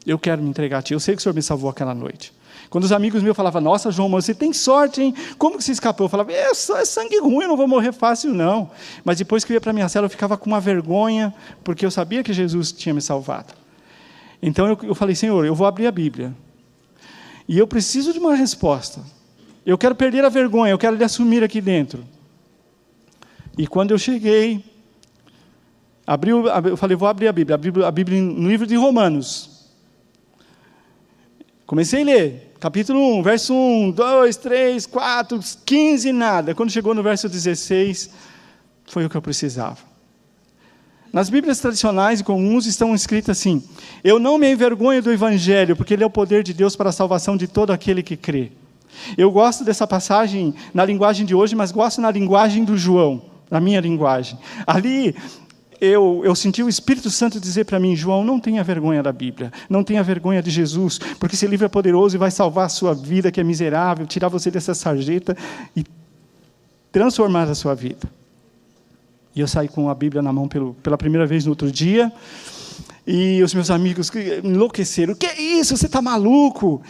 eu quero me entregar a Ti. Eu sei que o Senhor me salvou aquela noite. Quando os amigos meus falavam: nossa, João, mas você tem sorte, hein? Como que você escapou? Eu falava: é sangue ruim, eu não vou morrer fácil, não. Mas depois que eu ia para a minha cela, eu ficava com uma vergonha, porque eu sabia que Jesus tinha me salvado. Então eu falei: Senhor, eu vou abrir a Bíblia. E eu preciso de uma resposta. Eu quero perder a vergonha, eu quero lhe assumir aqui dentro. E quando eu cheguei, eu falei: vou abrir a Bíblia no livro de Romanos. Comecei a ler, capítulo 1, verso 1, 2, 3, 4, 15, nada. Quando chegou no verso 16, foi o que eu precisava. Nas Bíblias tradicionais e comuns estão escritas assim: eu não me envergonho do Evangelho, porque ele é o poder de Deus para a salvação de todo aquele que crê. Eu gosto dessa passagem na linguagem de hoje, mas gosto na linguagem do João, na minha linguagem. Ali eu senti o Espírito Santo dizer para mim: João, não tenha vergonha da Bíblia, não tenha vergonha de Jesus, porque esse livro é poderoso e vai salvar a sua vida, que é miserável, tirar você dessa sarjeta e transformar a sua vida. E eu saí com a Bíblia na mão pela primeira vez no outro dia, e os meus amigos enlouqueceram: o que é isso? Você está maluco?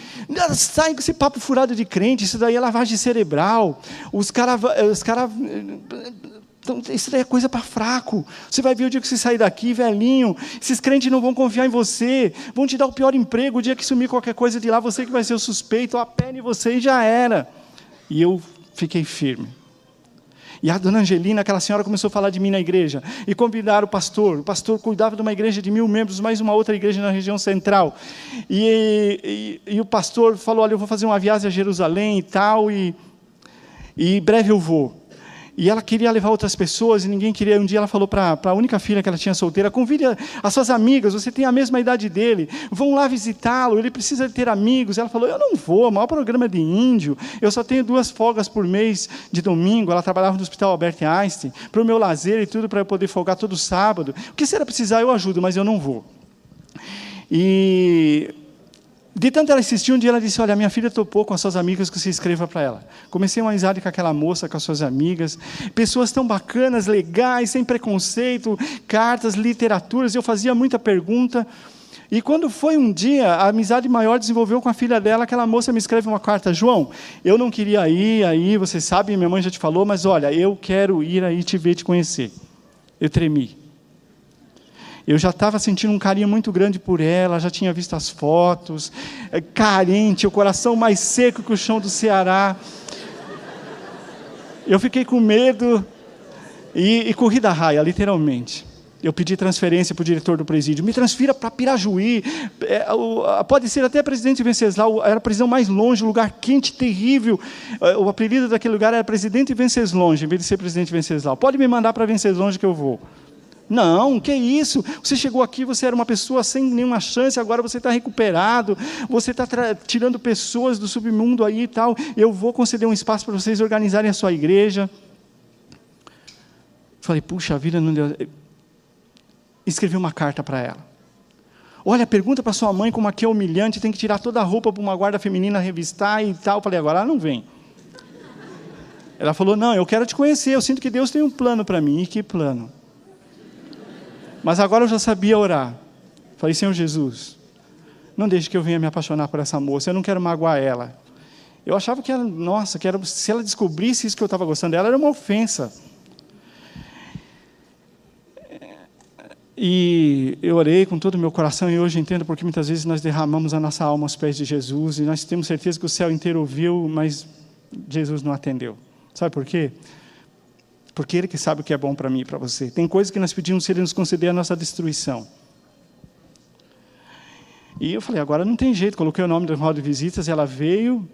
Sai com esse papo furado de crente, isso daí é lavagem cerebral, os caras... Então, isso daí é coisa para fraco. Você vai ver o dia que você sair daqui, velhinho, esses crentes não vão confiar em você, vão te dar o pior emprego, o dia que sumir qualquer coisa de lá, você que vai ser o suspeito, a pele em você e já era. E eu fiquei firme. E a dona Angelina, aquela senhora, começou a falar de mim na igreja, e convidaram o pastor cuidava de uma igreja de 1000 membros, mais uma outra igreja na região central, e o pastor falou: olha, eu vou fazer uma viagem a Jerusalém e tal, e breve eu vou. E ela queria levar outras pessoas, e ninguém queria. Um dia ela falou para a única filha que ela tinha solteira: convide as suas amigas, você tem a mesma idade dele, vão lá visitá-lo, ele precisa ter amigos. Ela falou: eu não vou, o maior programa de índio, eu só tenho 2 folgas por mês de domingo. Ela trabalhava no Hospital Albert Einstein, para o meu lazer e tudo, para eu poder folgar todo sábado. O que se ela precisar, eu ajudo, mas eu não vou. E de tanto ela insistir, um dia ela disse: olha, minha filha topou com as suas amigas que você escreva para ela. Comecei uma amizade com aquela moça, com as suas amigas, pessoas tão bacanas, legais, sem preconceito, cartas, literaturas, eu fazia muita pergunta. E quando foi um dia, a amizade maior desenvolveu com a filha dela, aquela moça me escreve uma carta: João, eu não queria ir aí, você sabe, minha mãe já te falou, mas olha, eu quero ir aí te ver, te conhecer. Eu tremi. Eu já estava sentindo um carinho muito grande por ela, já tinha visto as fotos, carente, o coração mais seco que o chão do Ceará. Eu fiquei com medo e corri da raia, literalmente. Eu pedi transferência para o diretor do presídio: me transfira para Pirajuí, pode ser até Presidente Venceslau, era a prisão mais longe, um lugar quente, terrível. O apelido daquele lugar era Presidente Venceslonge, em vez de ser Presidente Venceslau. Pode me mandar para Venceslonge que eu vou. Não, que isso? Você chegou aqui, você era uma pessoa sem nenhuma chance, agora você está recuperado, você está tirando pessoas do submundo aí e tal, eu vou conceder um espaço para vocês organizarem a sua igreja. Falei: puxa vida, não deu. Escrevi uma carta para ela. Olha, pergunta para sua mãe como aqui é humilhante, tem que tirar toda a roupa para uma guarda feminina revistar e tal. Eu falei, agora ela não vem. Ela falou, não, eu quero te conhecer, eu sinto que Deus tem um plano para mim. E que plano? Mas agora eu já sabia orar. Falei, Senhor Jesus, não deixe que eu venha me apaixonar por essa moça, eu não quero magoar ela. Eu achava que ela, nossa, se ela descobrisse isso que eu estava gostando dela, era uma ofensa. E eu orei com todo o meu coração, e hoje entendo porque muitas vezes nós derramamos a nossa alma aos pés de Jesus, e nós temos certeza que o céu inteiro ouviu, mas Jesus não atendeu. Sabe por quê? Porque Ele que sabe o que é bom para mim e para você. Tem coisas que nós pedimos se Ele nos conceder a nossa destruição. E eu falei, agora não tem jeito, coloquei o nome do hall de visitas, ela veio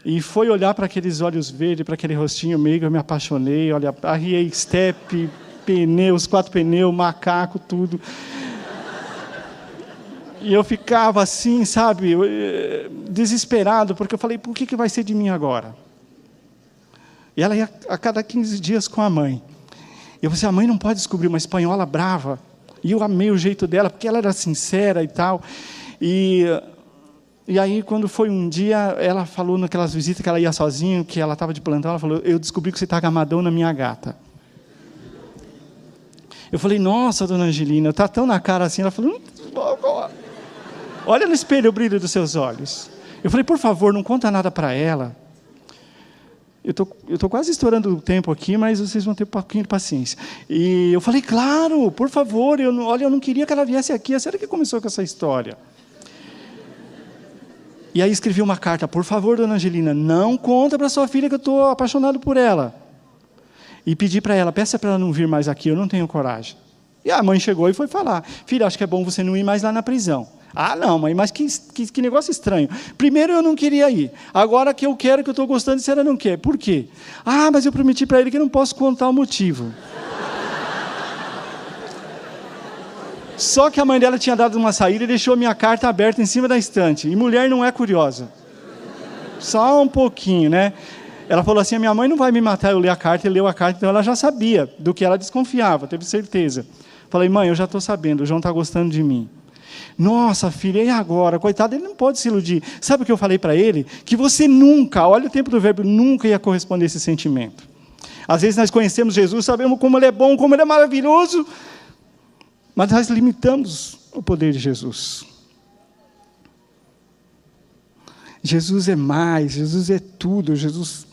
e foi olhar para aqueles olhos verdes, para aquele rostinho meio, eu me apaixonei, olha, arriei step, pneus, 4 pneus, macaco, tudo. E eu ficava assim, sabe, desesperado, porque eu falei, por que vai ser de mim agora? E ela ia a cada 15 dias com a mãe. Eu falei, a mãe não pode descobrir uma espanhola brava. E eu amei o jeito dela, porque ela era sincera e tal. E aí, quando foi um dia, ela falou naquelas visitas que ela ia sozinha, que ela estava de plantão, ela falou, eu descobri que você está gamadão na minha gata. Eu falei, nossa, dona Angelina, está tão na cara assim. Ela falou, olha no espelho o brilho dos seus olhos. Eu falei, por favor, não conta nada para ela. Eu tô quase estourando o tempo aqui, mas vocês vão ter um pouquinho de paciência. E eu falei, claro, por favor, eu não queria que ela viesse aqui. A senhora que começou com essa história. E aí escrevi uma carta, por favor, dona Angelina, não conta para sua filha que eu estou apaixonado por ela. E pedi para ela, peça para ela não vir mais aqui, eu não tenho coragem. E a mãe chegou e foi falar, filha, acho que é bom você não ir mais lá na prisão. Ah, não, mãe, mas que negócio estranho. Primeiro eu não queria ir. Agora que eu quero, que eu estou gostando, a senhora não quer. Por quê? Ah, mas eu prometi para ele que eu não posso contar o motivo. Só que a mãe dela tinha dado uma saída e deixou a minha carta aberta em cima da estante. E mulher não é curiosa. Só um pouquinho, né? Ela falou assim, a minha mãe não vai me matar, eu li a carta, e leu a carta, então ela já sabia do que ela desconfiava, teve certeza. Falei, mãe, eu já estou sabendo, o João está gostando de mim. Nossa, filha, e agora? Coitado, ele não pode se iludir. Sabe o que eu falei para ele? Que você nunca, olha o tempo do verbo, nunca ia corresponder a esse sentimento. Às vezes nós conhecemos Jesus, sabemos como Ele é bom, como Ele é maravilhoso, mas nós limitamos o poder de Jesus. Jesus é mais, Jesus é tudo, Jesus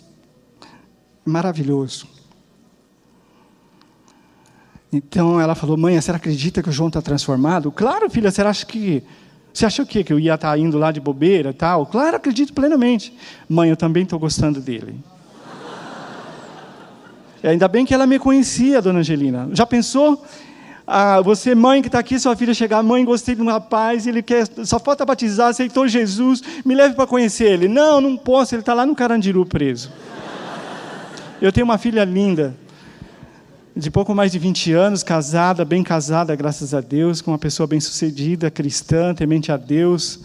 é maravilhoso. Então ela falou, mãe, você acredita que o João está transformado? Claro, filha, você acha o quê? Que eu ia estar indo lá de bobeira e tal? Claro, acredito plenamente. Mãe, eu também estou gostando dele. Ainda bem que ela me conhecia, dona Angelina. Já pensou? Ah, você, mãe, que está aqui, sua filha chegar, mãe, gostei de um rapaz, ele quer, só falta batizar, aceitou Jesus, me leve para conhecer ele. Não, não posso, ele está lá no Carandiru preso. Eu tenho uma filha linda, de pouco mais de 20 anos, casada, bem casada, graças a Deus, com uma pessoa bem-sucedida, cristã, temente a Deus.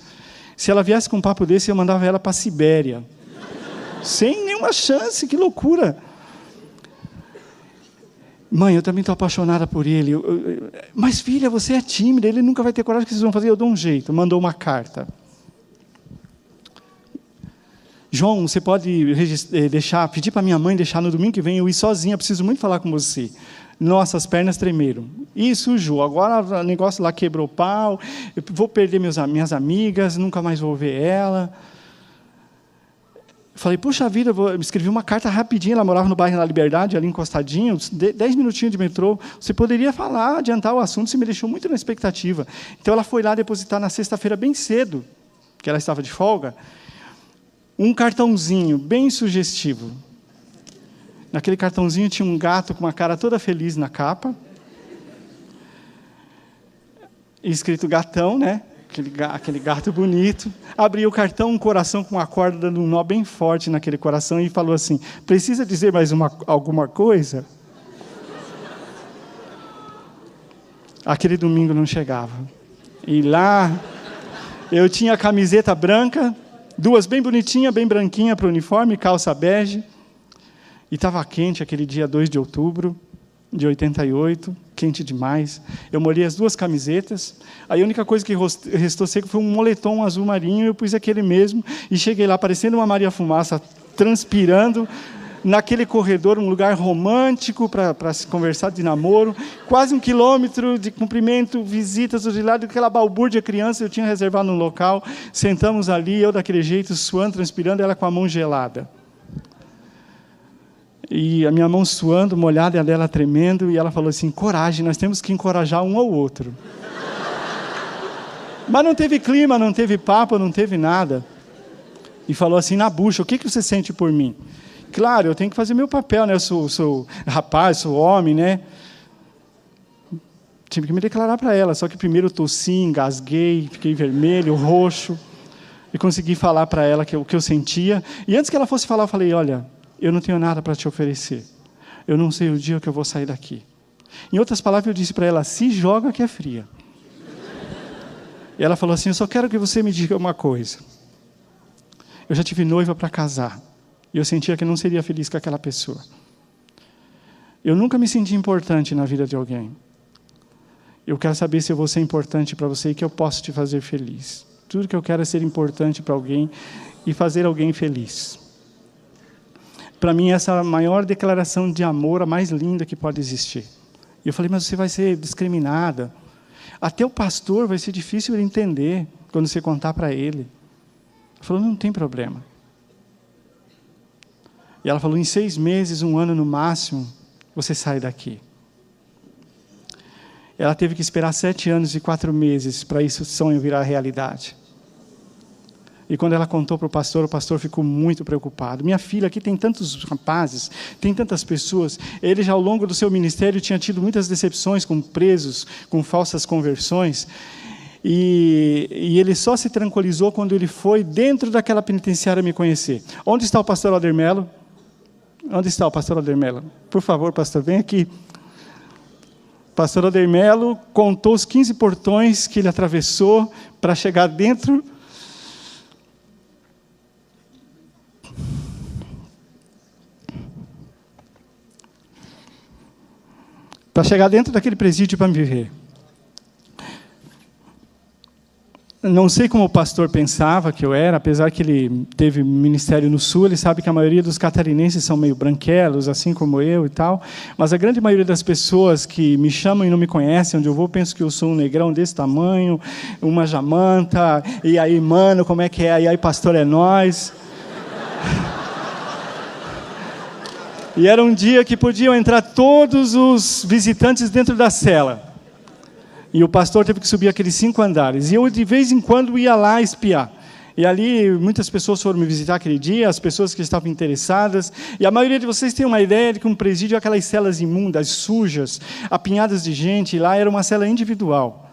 Se ela viesse com um papo desse, eu mandava ela para a Sibéria. Sem nenhuma chance, que loucura. Mãe, eu também estou apaixonada por ele. Mas, filha, você é tímida, ele nunca vai ter coragem, o que vocês vão fazer? Eu dou um jeito. Mandou uma carta. João, você pode pedir para minha mãe deixar no domingo que vem eu ir sozinha, preciso muito falar com você. Nossa, as pernas tremeram. Ih, sujou, agora o negócio lá quebrou o pau, eu vou perder minhas amigas, nunca mais vou ver ela. Falei, puxa vida, eu escrevi uma carta rapidinho, ela morava no bairro da Liberdade, ali encostadinho, 10 minutinhos de metrô. Você poderia falar, adiantar o assunto, você me deixou muito na expectativa. Então ela foi lá depositar na sexta-feira bem cedo, que ela estava de folga, um cartãozinho bem sugestivo. Naquele cartãozinho tinha um gato com uma cara toda feliz na capa. E escrito gatão, né? Aquele gato bonito. Abriu o cartão, um coração com uma corda dando um nó bem forte naquele coração e falou assim, precisa dizer mais alguma coisa? Aquele domingo não chegava. E lá, eu tinha a camiseta branca, duas bem bonitinhas, bem branquinha para o uniforme, calça bege. E estava quente aquele dia 2 de outubro de 88. quente demais. Eu molhei as 2 camisetas. Aí a única coisa que restou seco foi um moletom azul marinho. Eu pus aquele mesmo e cheguei lá parecendo uma Maria Fumaça, transpirando, naquele corredor, um lugar romântico para se conversar de namoro, quase 1 quilômetro de comprimento, visitas do lado, aquela balbúrdia criança, eu tinha reservado um local, sentamos ali, eu daquele jeito, suando, transpirando, ela com a mão gelada. E a minha mão suando, molhada, e a dela tremendo, e ela falou assim, coragem, nós temos que encorajar um ao outro. Mas não teve clima, não teve papo, não teve nada. E falou assim, na bucha, o que você sente por mim? Claro, eu tenho que fazer meu papel, né? Eu sou rapaz, sou homem, né? Tive que me declarar para ela, só que primeiro eu tossi, engasguei, fiquei vermelho, roxo, e consegui falar para ela o que eu sentia. E antes que ela fosse falar, eu falei, olha, eu não tenho nada para te oferecer. Eu não sei o dia que eu vou sair daqui. Em outras palavras, eu disse para ela, se joga que é fria. E ela falou assim, eu só quero que você me diga uma coisa. Eu já tive noiva para casar. E eu sentia que eu não seria feliz com aquela pessoa. Eu nunca me senti importante na vida de alguém. Eu quero saber se eu vou ser importante para você e que eu posso te fazer feliz. Tudo que eu quero é ser importante para alguém e fazer alguém feliz. Para mim, essa é a maior declaração de amor, a mais linda que pode existir. E eu falei, mas você vai ser discriminada. Até o pastor vai ser difícil de entender quando você contar para ele. Ele falou, não tem problema. E ela falou, em 6 meses, 1 ano no máximo, você sai daqui. Ela teve que esperar 7 anos e 4 meses para esse sonho virar realidade. E quando ela contou para o pastor ficou muito preocupado. Minha filha, aqui tem tantos rapazes, tem tantas pessoas. Ele já ao longo do seu ministério tinha tido muitas decepções com presos, com falsas conversões. E ele só se tranquilizou quando ele foi dentro daquela penitenciária me conhecer. Onde está o pastor Aldermelo? Onde está o pastor Aldermelo? Por favor, pastor, vem aqui. Pastor Aldermelo contou os 15 portões que ele atravessou para chegar dentro. Para chegar dentro daquele presídio para me viver. Não sei como o pastor pensava que eu era, apesar que ele teve ministério no Sul, ele sabe que a maioria dos catarinenses são meio branquelos, assim como eu e tal, mas a grande maioria das pessoas que me chamam e não me conhecem, onde eu vou, penso que eu sou um negrão desse tamanho, uma jamanta, e aí, mano, como é que é? E aí, pastor, é nós. E era um dia que podiam entrar todos os visitantes dentro da cela. E o pastor teve que subir aqueles 5 andares. E eu, de vez em quando, ia lá espiar. E ali, muitas pessoas foram me visitar aquele dia, as pessoas que estavam interessadas. E a maioria de vocês tem uma ideia de que um presídio é aquelas celas imundas, sujas, apinhadas de gente. E lá era uma cela individual.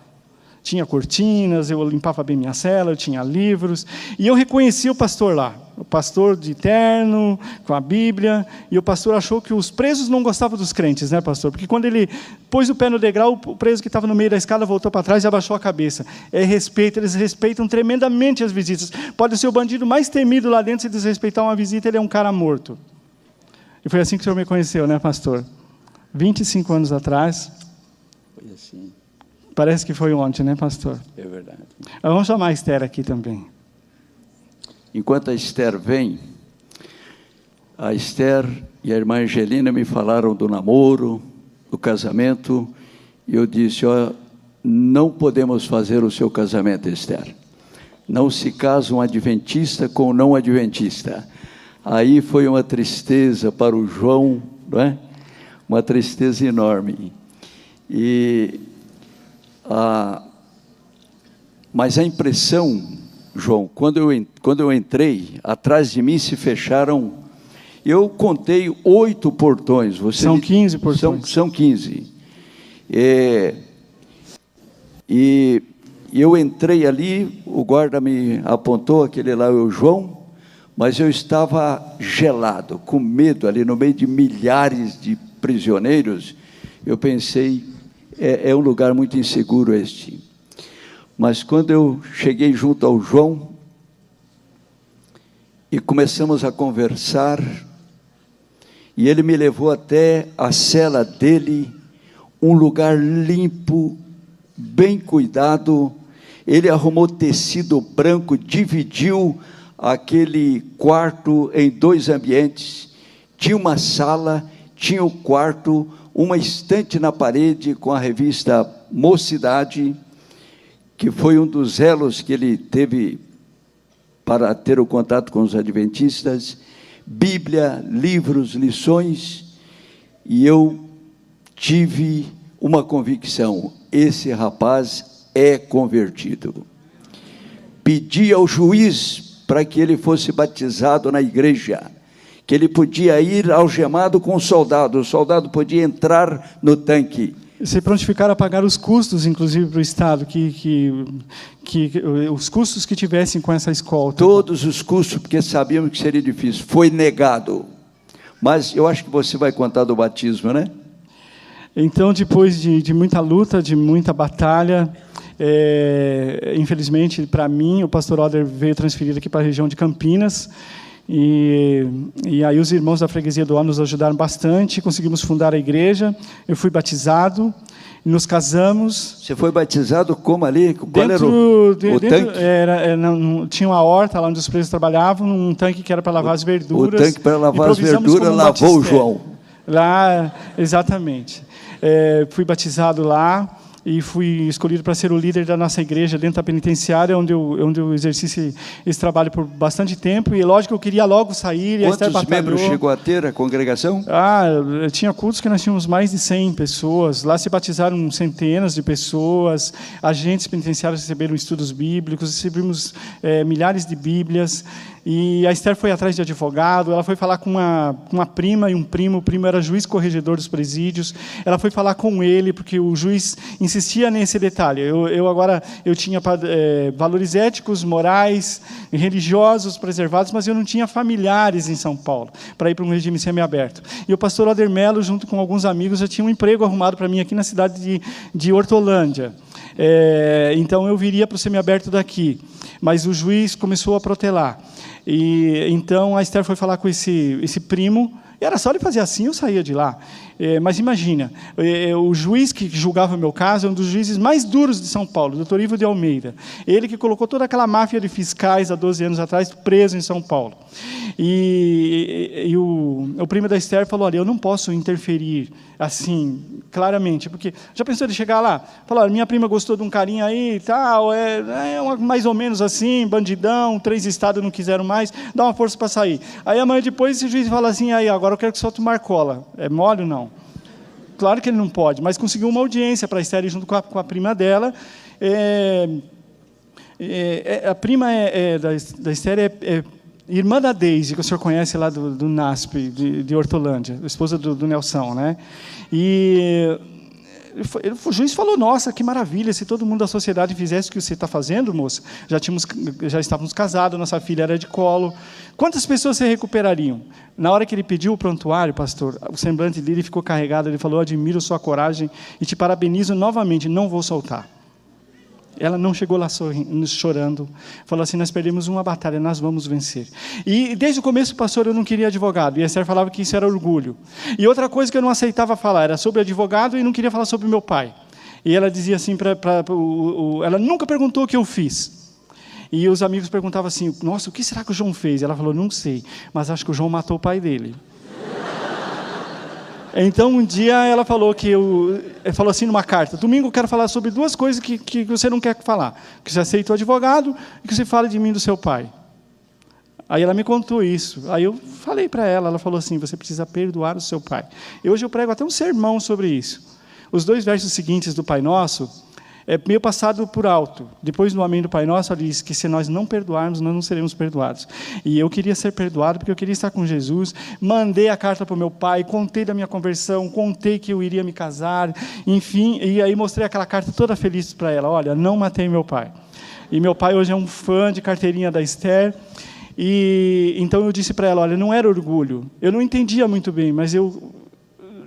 Tinha cortinas, eu limpava bem minha cela, eu tinha livros. E eu reconheci o pastor lá. O pastor de terno, com a Bíblia. E o pastor achou que os presos não gostavam dos crentes, né, pastor? Porque quando ele pôs o pé no degrau, o preso que estava no meio da escada voltou para trás e abaixou a cabeça. É respeito, eles respeitam tremendamente as visitas. Pode ser o bandido mais temido lá dentro, se desrespeitar uma visita, ele é um cara morto. E foi assim que o senhor me conheceu, né, pastor? 25 anos atrás. Foi assim. Parece que foi ontem, né, pastor? É verdade. Vamos chamar a Esther aqui também. Enquanto a Esther vem, a Esther e a irmã Angelina me falaram do namoro, do casamento, e eu disse, ó, não podemos fazer o seu casamento, Esther. Não se casa um adventista com um não adventista. Aí foi uma tristeza para o João, não é? Uma tristeza enorme. Mas a impressão, João, quando eu entrei, atrás de mim se fecharam, eu contei 8 portões. São 15 portões. São 15. E eu entrei ali, o guarda me apontou, aquele lá é o João, mas eu estava gelado, com medo ali no meio de milhares de prisioneiros. Eu pensei, é um lugar muito inseguro este. Mas quando eu cheguei junto ao João e começamos a conversar, e ele me levou até a cela dele, um lugar limpo, bem cuidado. Ele arrumou tecido branco, dividiu aquele quarto em 2 ambientes. Tinha uma sala, tinha o quarto, uma estante na parede com a revista Mocidade, que foi um dos elos que ele teve para ter o contato com os adventistas, Bíblia, livros, lições, e eu tive uma convicção: esse rapaz é convertido. Pedi ao juiz para que ele fosse batizado na igreja, que ele podia ir algemado com o soldado podia entrar no tanque. Se prontificaram a pagar os custos, inclusive, para o Estado, os custos que tivessem com essa escolta. Todos os custos, porque sabíamos que seria difícil. Foi negado. Mas eu acho que você vai contar do batismo, né? Então, depois de muita luta, de muita batalha, infelizmente, para mim, o pastor Oder veio transferido aqui para a região de Campinas, e aí os irmãos da freguesia do Ó nos ajudaram bastante, conseguimos fundar a igreja, eu fui batizado, nos casamos. Você foi batizado como ali? Qual era o tanque? Tinha uma horta lá onde os presos trabalhavam, um tanque que era para lavar as verduras. O tanque para lavar as verduras lavou o João. Lá, exatamente. Fui batizado lá e fui escolhido para ser o líder da nossa igreja dentro da penitenciária, onde eu exerci esse trabalho por bastante tempo. E, lógico, eu queria logo sair. Quantos membros chegou a ter a congregação? Tinha cultos que nós tínhamos mais de 100 pessoas. Lá se batizaram centenas de pessoas. Agentes penitenciários receberam estudos bíblicos, recebemos milhares de Bíblias. E a Esther foi atrás de advogado, ela foi falar com uma prima e um primo. O primo era juiz corregedor dos presídios. Ela foi falar com ele, porque o juiz insistia nesse detalhe. Eu tinha valores éticos, morais, religiosos preservados, mas eu não tinha familiares em São Paulo para ir para um regime semiaberto. E o pastor Oder Mello, junto com alguns amigos, já tinha um emprego arrumado para mim aqui na cidade de Hortolândia. Então eu viria para o semiaberto daqui, mas o juiz começou a protelar. E então a Esther foi falar com esse primo, e era só ele fazer assim, eu saía de lá. Mas imagina, o juiz que julgava o meu caso é um dos juízes mais duros de São Paulo, o doutor Ivo de Almeida. Ele que colocou toda aquela máfia de fiscais há 12 anos atrás preso em São Paulo. E o primo da Esther falou: olha, eu não posso interferir assim, claramente, porque já pensou ele chegar lá? Falar: minha prima gostou de um carinha aí e tal, mais ou menos assim, bandidão, 3 estados não quiseram mais, dá uma força para sair. Aí amanhã depois esse juiz fala assim: aí, agora eu quero que solte o Marcola. É mole ou não? Claro que ele não pode, mas conseguiu uma audiência para a Esther junto com a prima dela. A prima da Esther é irmã da Deise, que o senhor conhece lá do NASP, de Hortolândia, esposa do Nelson, né? E o juiz falou: nossa, que maravilha, se todo mundo da sociedade fizesse o que você está fazendo, moça. Já estávamos casados, nossa filha era de colo. Quantas pessoas se recuperariam? Na hora que ele pediu o prontuário, pastor, o semblante dele ficou carregado. Ele falou: admiro sua coragem e te parabenizo novamente, não vou soltar. Ela não chegou lá chorando, falou assim: nós perdemos uma batalha, nós vamos vencer. E desde o começo, pastor, eu não queria advogado, e a Esther falava que isso era orgulho. E outra coisa que eu não aceitava falar era sobre advogado, e não queria falar sobre meu pai. E ela dizia assim, ela nunca perguntou o que eu fiz. E os amigos perguntavam assim: nossa, o que será que o João fez? Ela falou: não sei, mas acho que o João matou o pai dele. Então, um dia ela falou falou assim numa carta: domingo eu quero falar sobre 2 coisas que você não quer falar. Que você aceita o advogado e que você fale de mim do seu pai. Aí ela me contou isso. Aí eu falei para ela falou assim: você precisa perdoar o seu pai. E hoje eu prego até um sermão sobre isso. Os 2 versos seguintes do Pai Nosso é meio passado por alto. Depois do Amém do Pai Nosso, ela diz que se nós não perdoarmos, nós não seremos perdoados. E eu queria ser perdoado porque eu queria estar com Jesus. Mandei a carta para o meu pai, contei da minha conversão, contei que eu iria me casar, enfim. E aí mostrei aquela carta toda feliz para ela: olha, não matei meu pai. E meu pai hoje é um fã de carteirinha da Esther. E então eu disse para ela: olha, não era orgulho. Eu não entendia muito bem, mas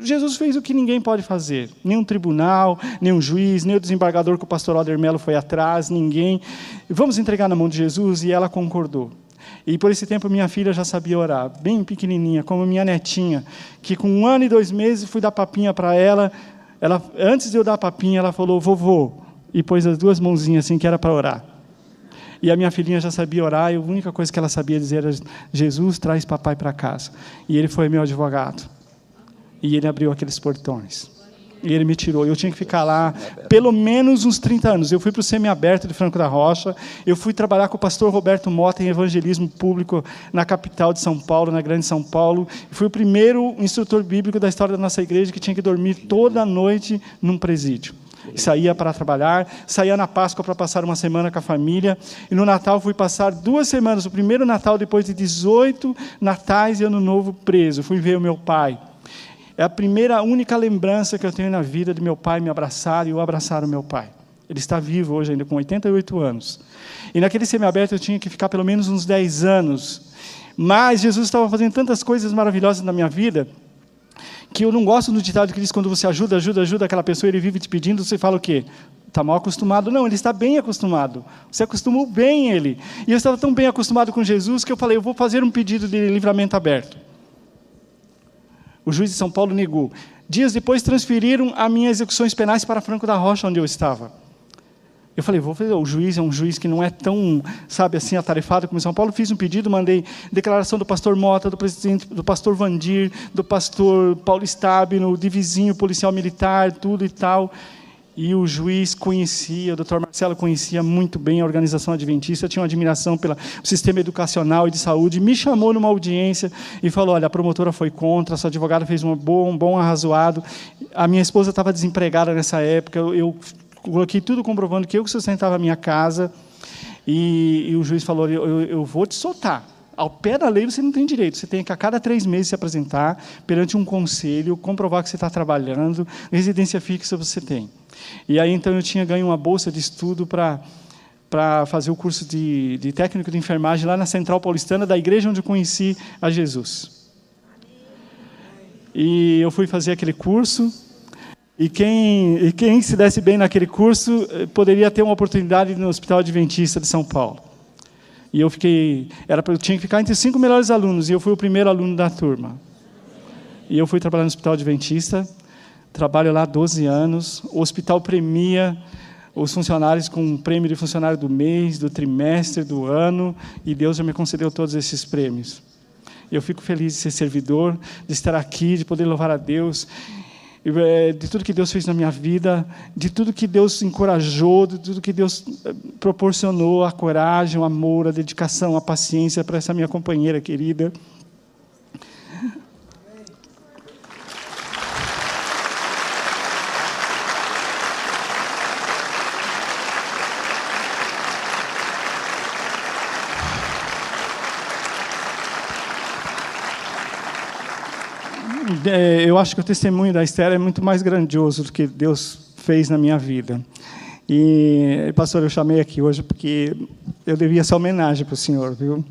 Jesus fez o que ninguém pode fazer. Nem um tribunal, nem um juiz, nem o desembargador que o pastor Oder Mello foi atrás, ninguém. Vamos entregar na mão de Jesus, e ela concordou. E por esse tempo minha filha já sabia orar, bem pequenininha, como minha netinha, que com 1 ano e 2 meses fui dar papinha para ela, Antes de eu dar a papinha, ela falou, vovô, e pôs as duas mãozinhas assim, que era para orar. E a minha filhinha já sabia orar, e a única coisa que ela sabia dizer era, Jesus, traz papai para casa. E ele foi meu advogado. E ele abriu aqueles portões. E ele me tirou. Eu tinha que ficar lá pelo menos uns 30 anos. Eu fui para o semiaberto de Franco da Rocha. Eu fui trabalhar com o pastor Roberto Mota em evangelismo público na capital de São Paulo, na Grande São Paulo. Fui o primeiro instrutor bíblico da história da nossa igreja que tinha que dormir toda noite num presídio. Saía para trabalhar, saía na Páscoa para passar uma semana com a família, e no Natal fui passar 2 semanas, o primeiro Natal depois de 18 natais e Ano Novo preso. Fui ver o meu pai. É a única lembrança que eu tenho na vida de meu pai me abraçar e eu abraçar o meu pai. Ele está vivo hoje ainda, com 88 anos. E naquele semiaberto eu tinha que ficar pelo menos uns 10 anos. Mas Jesus estava fazendo tantas coisas maravilhosas na minha vida, que eu não gosto do ditado que diz, quando você ajuda aquela pessoa, ele vive te pedindo, você fala o quê? Está mal acostumado. Não, ele está bem acostumado. Você acostumou bem ele. E eu estava tão bem acostumado com Jesus, que eu falei, eu vou fazer um pedido de livramento aberto. O juiz de São Paulo negou. Dias depois, transferiram as minhas execuções penais para Franco da Rocha, onde eu estava. Eu falei, vou fazer. O juiz é um juiz que não é tão, sabe, assim, atarefado como em São Paulo. Fiz um pedido, mandei declaração do pastor Mota, do presidente, do pastor Vandir, do pastor Paulo Stabino, de vizinho, policial militar, tudo e tal. E o juiz conhecia, o doutor Marcelo conhecia muito bem a organização adventista, tinha uma admiração pelo sistema educacional e de saúde, me chamou numa audiência e falou, olha, a promotora foi contra, a sua advogada fez um bom arrazoado, a minha esposa estava desempregada nessa época, eu coloquei tudo comprovando que eu sustentava a minha casa, e o juiz falou, eu vou te soltar. Ao pé da lei você não tem direito, você tem que a cada 3 meses se apresentar perante um conselho, comprovar que você está trabalhando, residência fixa você tem. E aí então eu tinha ganho uma bolsa de estudo para fazer o curso de técnico de enfermagem lá na Central Paulistana, da igreja onde eu conheci a Jesus. E eu fui fazer aquele curso, e quem se desse bem naquele curso poderia ter uma oportunidade no Hospital Adventista de São Paulo. E eu tinha que ficar entre os 5 melhores alunos, e eu fui o primeiro aluno da turma. E eu fui trabalhar no Hospital Adventista, trabalho lá há 12 anos, o hospital premia os funcionários com um prêmio de funcionário do mês, do trimestre, do ano, e Deus já me concedeu todos esses prêmios. Eu fico feliz de ser servidor, de estar aqui, de poder louvar a Deus, de tudo que Deus fez na minha vida, de tudo que Deus encorajou, de tudo que Deus proporcionou, a coragem, o amor, a dedicação, a paciência para essa minha companheira querida. Eu acho que o testemunho da Esther é muito mais grandioso do que Deus fez na minha vida. E, pastor, eu chamei aqui hoje porque eu devia essa homenagem para o senhor, viu?